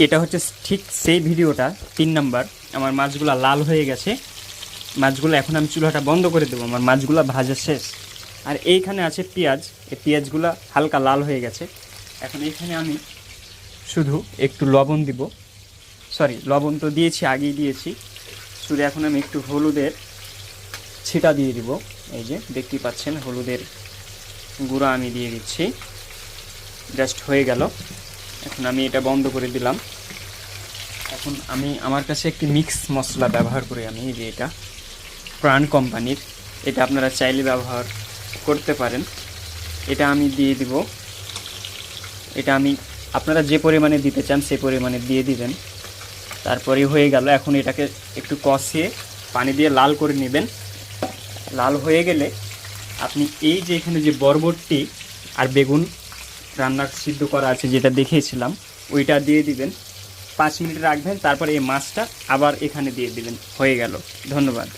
এটা হচ্ছে ঠিক সেই ভিডিওটা 3 নাম্বার। আমার মাছগুলো লাল হয়ে গেছে, মাছগুলো এখন আমি চুলাটা বন্ধ করে দেবো, আমার মাছগুলো ভাজা শেষ। আর এইখানে আছে পেঁয়াজ, এই পেঁয়াজগুলো হালকা লাল হয়ে গেছে। এখন এইখানে আমি শুধু একটু লবণ দিব, সরি লবণ তো দিয়েছি, আগেই দিয়েছি। শুধু এখন আমি একটু হলুদের ছিটা দিয়ে দিব। এই যে দেখতেই পাচ্ছেন হলুদের গুঁড়া আমি দিয়ে দিচ্ছি, জাস্ট হয়ে গেল। এখন আমি এটা বন্ধ করে দিলাম। এখন আমি আমার কাছে একটি মিক্স মশলা ব্যবহার করি আমি, এই যে এটা প্রাণ কোম্পানির, এটা আপনারা চাইলে ব্যবহার করতে পারেন। এটা আমি দিয়ে দিব, এটা আমি আপনারা যে পরিমাণে দিতে চান সেই পরিমাণে দিয়ে দিবেন। তারপরে হয়ে গেল। এখন এটাকে একটু কষিয়ে পানি দিয়ে লাল করে নেবেন। লাল হয়ে গেলে আপনি এই যে এখানে যে বরবটি আর বেগুন রান্নার সিদ্ধ করা আছে যেটা দেখিয়েছিলাম, ওইটা দিয়ে দিবেন। 5 মিনিট রাখবেন, তারপরে এই মাছটা আবার এখানে দিয়ে দিবেন। হয়ে গেল। ধন্যবাদ।